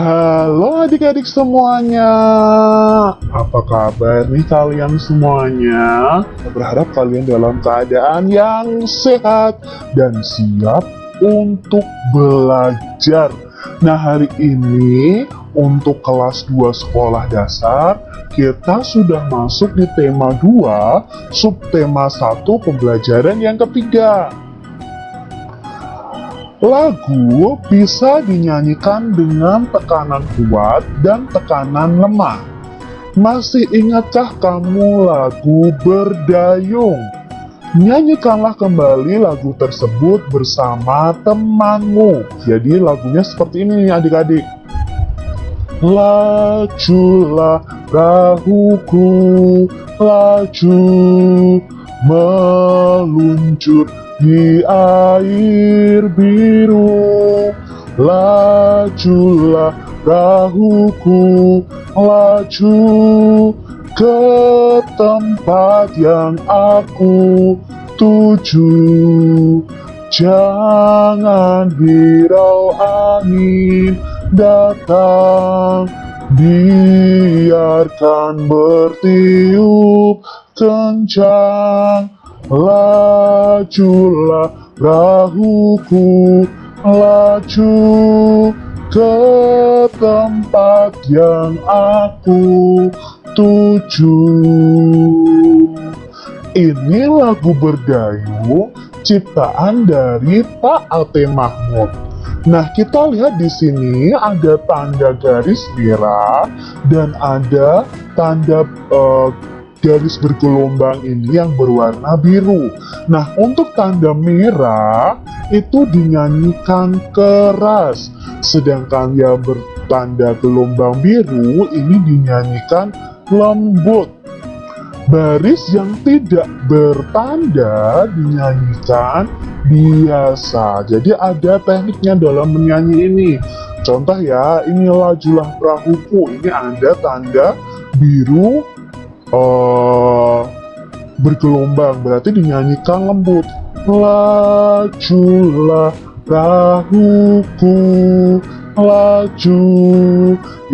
Halo adik-adik semuanya, apa kabar nih kalian semuanya? Saya berharap kalian dalam keadaan yang sehat dan siap untuk belajar. Nah, hari ini untuk kelas 2 sekolah dasar, kita sudah masuk di tema 2, subtema 1 pembelajaran yang ketiga. Lagu bisa dinyanyikan dengan tekanan kuat dan tekanan lemah. Masih ingatkah kamu lagu Berdayung? Nyanyikanlah kembali lagu tersebut bersama temanmu. Jadi lagunya seperti ini nih adik-adik. Lajulah perahuku, laju meluncur di air biru, lajulah perahuku, laju ke tempat yang aku tuju. Jangan hirau angin datang, biarkan bertiup kencang. Lajulah perahuku, laju ke tempat yang aku tuju. Ini lagu Berdayung ciptaan dari Pak Ate Mahmud. Nah, kita lihat di sini ada tanda garis merah dan ada tanda garis bergelombang ini yang berwarna biru. Nah, untuk tanda merah itu dinyanyikan keras, sedangkan yang bertanda gelombang biru ini dinyanyikan lembut. Baris yang tidak bertanda dinyanyikan biasa. Jadi ada tekniknya dalam menyanyi ini. Contoh ya, ini lajulah perahuku, ini ada tanda biru bergelombang, berarti dinyanyikan lembut. Lajulah perahuku, laju.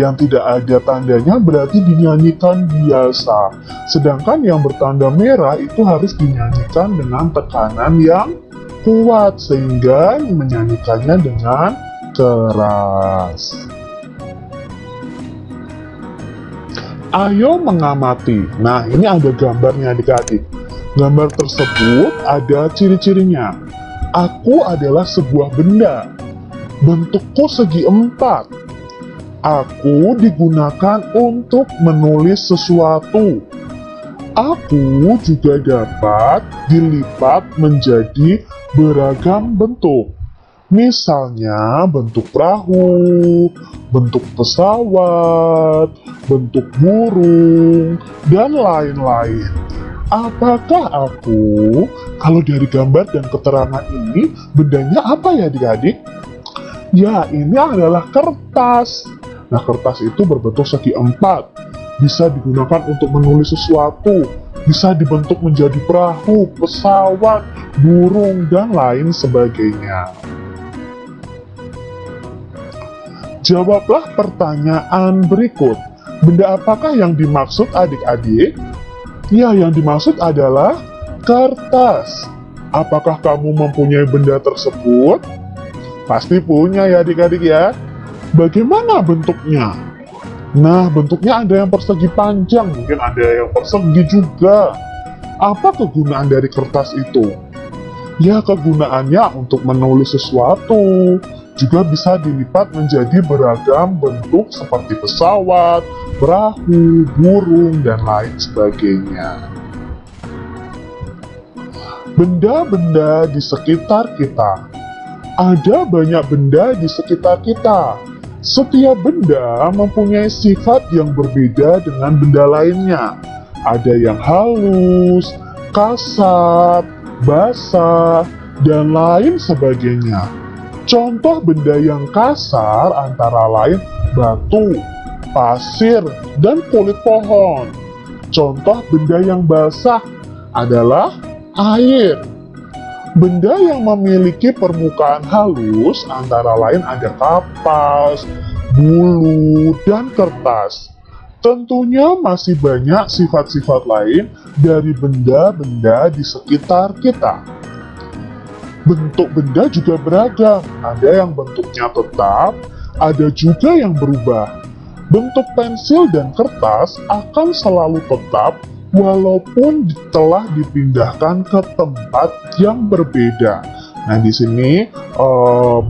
Yang tidak ada tandanya berarti dinyanyikan biasa. Sedangkan yang bertanda merah itu harus dinyanyikan dengan tekanan yang kuat sehingga menyanyikannya dengan keras. Ayo mengamati. Nah, ini ada gambarnya adik-adik. Gambar tersebut ada ciri-cirinya. Aku adalah sebuah benda. Bentukku segi 4. Aku digunakan untuk menulis sesuatu. Aku juga dapat dilipat menjadi beragam bentuk. Misalnya bentuk perahu, bentuk pesawat, bentuk burung, dan lain-lain. Apakah aku? Kalau dari gambar dan keterangan ini, bendanya apa ya adik-adik? Ya, ini adalah kertas. Nah, kertas itu berbentuk segi 4. Bisa digunakan untuk menulis sesuatu. Bisa dibentuk menjadi perahu, pesawat, burung, dan lain sebagainya. Jawablah pertanyaan berikut. Benda apakah yang dimaksud adik-adik? Ya, yang dimaksud adalah kertas. Apakah kamu mempunyai benda tersebut? Pasti punya ya adik-adik ya. Bagaimana bentuknya? Nah, bentuknya ada yang persegi panjang, mungkin ada yang persegi juga. Apa kegunaan dari kertas itu? Ya, kegunaannya untuk menulis sesuatu. Juga bisa dilipat menjadi beragam bentuk seperti pesawat, perahu, burung, dan lain sebagainya. Benda-benda di sekitar kita. Ada banyak benda di sekitar kita. Setiap benda mempunyai sifat yang berbeda dengan benda lainnya. Ada yang halus, kasar, basah, dan lain sebagainya. Contoh benda yang kasar antara lain batu, pasir, dan kulit pohon. Contoh benda yang basah adalah air. Benda yang memiliki permukaan halus antara lain ada kapas, bulu, dan kertas. Tentunya masih banyak sifat-sifat lain dari benda-benda di sekitar kita. Bentuk benda juga beragam, ada yang bentuknya tetap, ada juga yang berubah. Bentuk pensil dan kertas akan selalu tetap walaupun telah dipindahkan ke tempat yang berbeda. Nah, di sini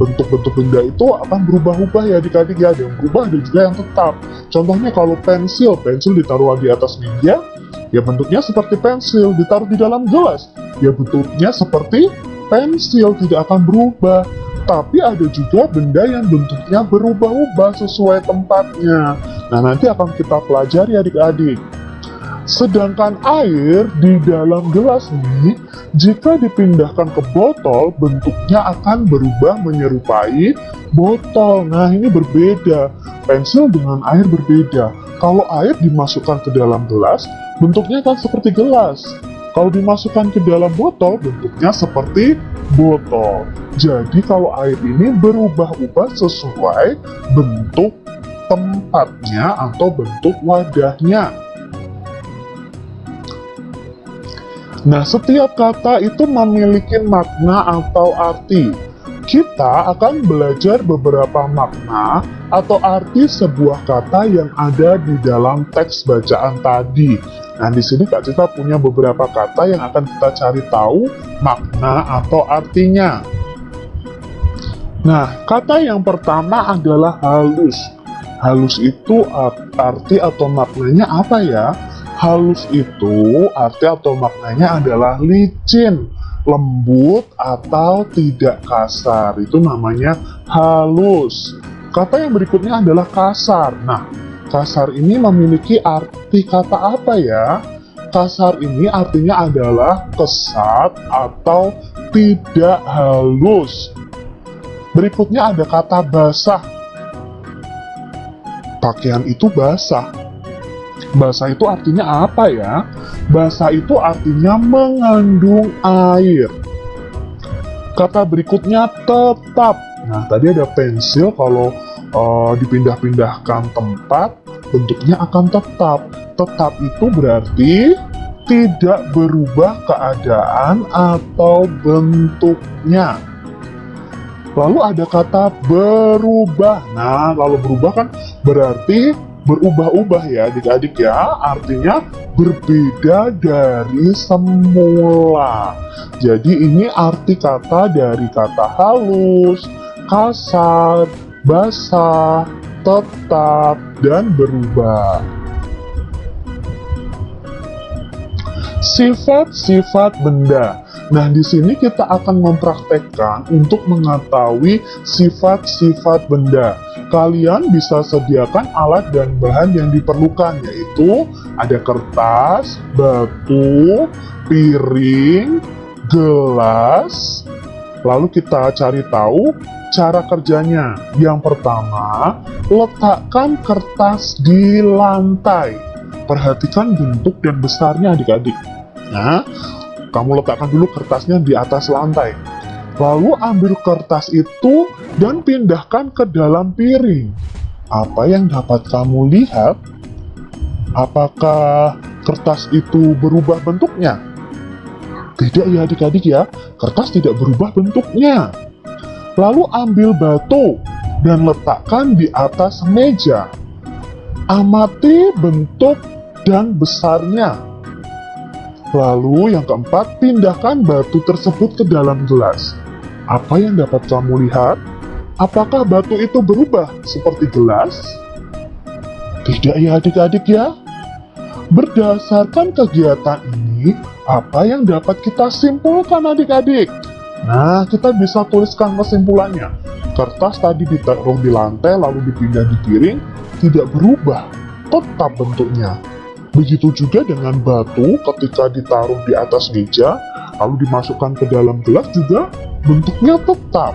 bentuk-bentuk benda itu akan berubah-ubah ya adik-adik ya. Ada yang berubah, ada juga yang tetap. Contohnya kalau pensil ditaruh di atas meja, ya bentuknya seperti pensil. Ditaruh di dalam gelas, ya bentuknya seperti pensil, tidak akan berubah. Tapi ada juga benda yang bentuknya berubah-ubah sesuai tempatnya. Nah, nanti akan kita pelajari adik-adik. Sedangkan air di dalam gelas ini, jika dipindahkan ke botol, bentuknya akan berubah menyerupai botol. Nah, ini berbeda. Pensil dengan air berbeda. Kalau air dimasukkan ke dalam gelas, bentuknya akan seperti gelas. Kalau dimasukkan ke dalam botol, bentuknya seperti botol. Jadi, kalau air ini berubah-ubah sesuai bentuk tempatnya atau bentuk wadahnya. Nah, setiap kata itu memiliki makna atau arti. Kita akan belajar beberapa makna atau arti sebuah kata yang ada di dalam teks bacaan tadi. Nah, di sini Kak Cita punya beberapa kata yang akan kita cari tahu makna atau artinya. Nah, kata yang pertama adalah halus. Halus itu arti atau maknanya apa ya? Halus itu arti atau maknanya adalah licin, lembut, atau tidak kasar. Itu namanya halus. Kata yang berikutnya adalah kasar. Nah, kasar ini memiliki arti kata apa ya? Kasar ini artinya adalah kesat atau tidak halus. Berikutnya ada kata basah. Pakaian itu basah. Basah itu artinya apa ya? Basah itu artinya mengandung air. Kata berikutnya tetap. Nah, tadi ada pensil, kalau dipindah-pindahkan tempat, bentuknya akan tetap. Tetap itu berarti tidak berubah keadaan atau bentuknya. Lalu ada kata berubah. Nah, kalau berubah kan berarti berubah-ubah ya adik-adik ya, artinya berbeda dari semula. Jadi ini arti kata dari kata halus, kasar, basah, tetap, dan berubah. Sifat-sifat benda. Nah, di sini kita akan mempraktekkan untuk mengetahui sifat-sifat benda. Kalian bisa sediakan alat dan bahan yang diperlukan, yaitu ada kertas, batu, piring, gelas. Lalu kita cari tahu cara kerjanya. Yang pertama, letakkan kertas di lantai. Perhatikan bentuk dan besarnya adik-adik. Nah, kamu letakkan dulu kertasnya di atas lantai. Lalu ambil kertas itu dan pindahkan ke dalam piring. Apa yang dapat kamu lihat? Apakah kertas itu berubah bentuknya? Tidak ya adik-adik ya, kertas tidak berubah bentuknya. Lalu ambil batu dan letakkan di atas meja. Amati bentuk dan besarnya. Lalu yang keempat, pindahkan batu tersebut ke dalam gelas. Apa yang dapat kamu lihat? Apakah batu itu berubah seperti gelas? Tidak ya adik-adik ya. Berdasarkan kegiatan ini, apa yang dapat kita simpulkan adik-adik? Nah, kita bisa tuliskan kesimpulannya. Kertas tadi ditaruh di lantai lalu dipindah di piring, tidak berubah, tetap bentuknya. Begitu juga dengan batu ketika ditaruh di atas meja, lalu dimasukkan ke dalam gelas juga bentuknya tetap.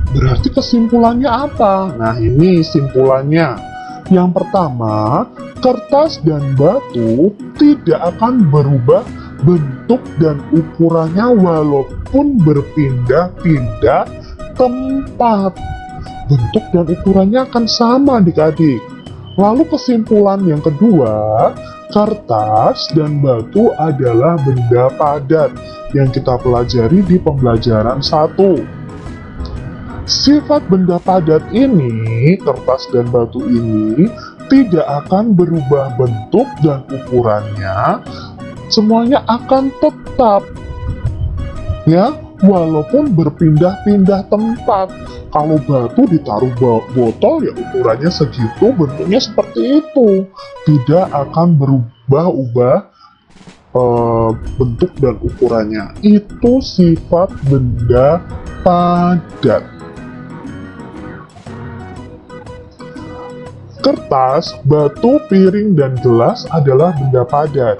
Berarti kesimpulannya apa? Nah, ini simpulannya. Yang pertama, kertas dan batu tidak akan berubah bentuk dan ukurannya walaupun berpindah-pindah tempat. bentuk dan ukurannya akan sama adik-adik. Lalu kesimpulan yang kedua, kertas dan batu adalah benda padat yang kita pelajari di pembelajaran 1. Sifat benda padat ini, kertas dan batu ini, tidak akan berubah bentuk dan ukurannya, semuanya akan tetap. Ya, walaupun berpindah-pindah tempat. Kalau batu ditaruh botol ya ukurannya segitu, bentuknya seperti itu. Tidak akan berubah-ubah bentuk dan ukurannya. Itu sifat benda padat. Kertas, batu, piring, dan gelas adalah benda padat.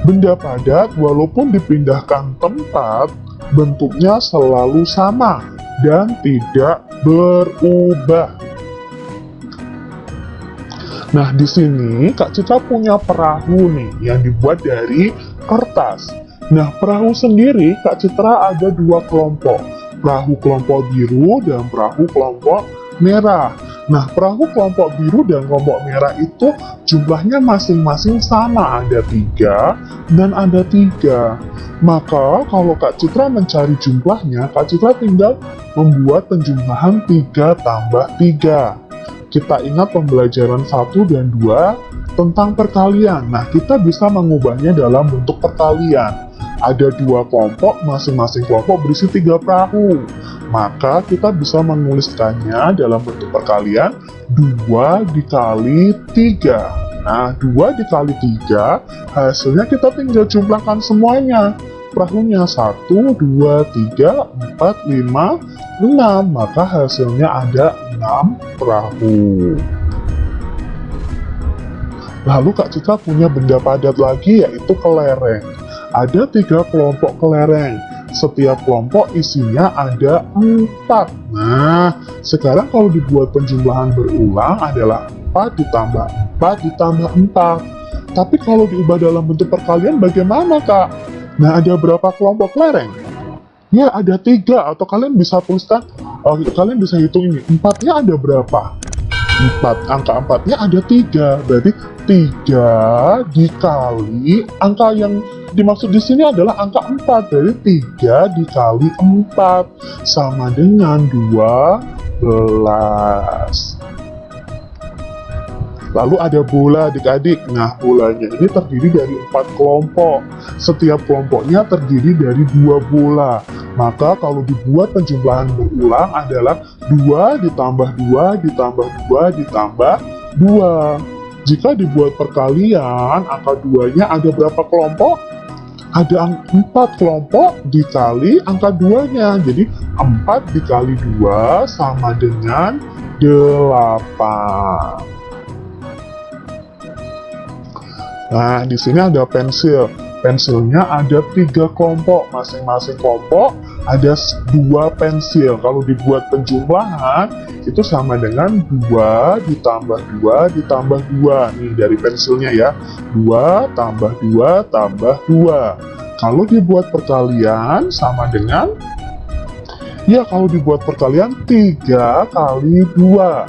Benda padat walaupun dipindahkan tempat, bentuknya selalu sama dan tidak berubah. Nah, di sini Kak Citra punya perahu nih yang dibuat dari kertas. Nah, perahu sendiri Kak Citra ada 2 kelompok. Perahu kelompok biru dan perahu kelompok merah. Nah, perahu kelompok biru dan kelompok merah itu jumlahnya masing-masing sama, ada 3 dan ada 3. Maka, kalau Kak Citra mencari jumlahnya, Kak Citra tinggal membuat penjumlahan 3 tambah 3. Kita ingat pembelajaran 1 dan 2 tentang perkalian. Nah, kita bisa mengubahnya dalam bentuk perkalian. Ada 2 kelompok, masing-masing kelompok berisi 3 perahu. Maka kita bisa menuliskannya dalam bentuk perkalian 2 dikali 3. Nah, 2 dikali 3, hasilnya kita tinggal jumlahkan semuanya. Perahunya 1, 2, 3, 4, 5, 6. Maka hasilnya ada 6 perahu. Lalu Kak Citra punya benda padat lagi, yaitu kelereng. Ada 3 kelompok kelereng. Setiap kelompok isinya ada 4. Nah, sekarang kalau dibuat penjumlahan berulang adalah 4 ditambah 4 ditambah 4. Tapi kalau diubah dalam bentuk perkalian bagaimana, Kak? Nah, ada berapa kelompok kelereng? Ya, ada 3. Atau kalian bisa tuliskan, kalian bisa hitung ini. 4-nya ada berapa? 4. Angka 4-nya ada 3. Berarti 3 dikali angka yang dimaksud di sini adalah angka 4. Berarti 3 dikali 4 sama dengan 12. Lalu ada bola adik-adik. Nah, bolanya ini terdiri dari 4 kelompok. Setiap kelompoknya terdiri dari 2 bola. Maka kalau dibuat penjumlahan berulang adalah 2 ditambah 2 ditambah 2 ditambah 2. Jika dibuat perkalian, angka 2-nya ada berapa kelompok? Ada 4 kelompok dikali angka 2-nya. Jadi 4 dikali 2 sama dengan 8. Nah, di sini ada pensil. Pensilnya ada 3 kelompok. Masing-masing kelompok ada 2 pensil. Kalau dibuat penjumlahan, itu sama dengan 2 ditambah 2 ditambah 2. Nih, dari pensilnya ya. 2 tambah 2 tambah 2. Kalau dibuat perkalian, sama dengan, ya kalau dibuat perkalian 3 kali 2.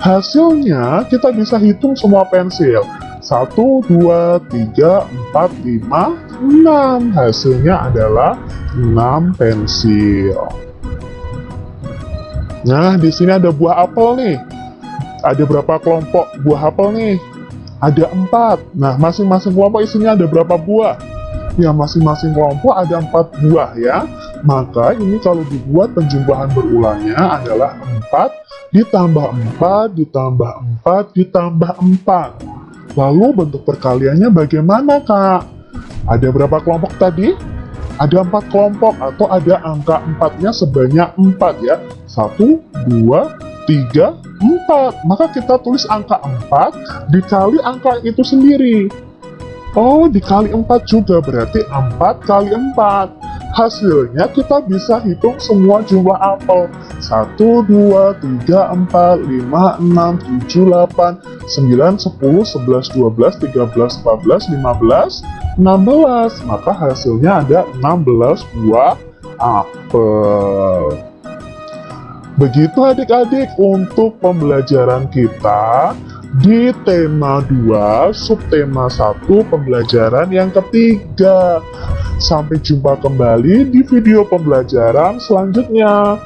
Hasilnya, kita bisa hitung semua pensil. 1, 2, 3, 4, 5, 6. Hasilnya adalah 6 pensil. Nah, di sini ada buah apel nih. Ada berapa kelompok buah apel nih? Ada 4. Nah, masing-masing kelompok isinya ada berapa buah? Ya, masing-masing kelompok ada 4 buah ya. Maka ini kalau dibuat penjumlahan berulangnya adalah 4 ditambah 4 ditambah 4 ditambah 4. Lalu bentuk perkaliannya bagaimana, Kak? Ada berapa kelompok tadi? Ada 4 kelompok atau ada angka 4-nya sebanyak 4 ya. 1, 2, 3, 4. Maka kita tulis angka 4 dikali angka itu sendiri. Oh, dikali 4 juga, berarti 4 kali 4. Hasilnya kita bisa hitung semua jumlah apel. 1, 2, 3, 4, 5, 6, 7, 8, 9, 10, 11, 12, 13, 14, 15, 16. Maka hasilnya ada 16 buah apel. Begitu adik-adik untuk pembelajaran kita di tema 2, subtema 1, pembelajaran yang ketiga. Sampai jumpa kembali di video pembelajaran selanjutnya.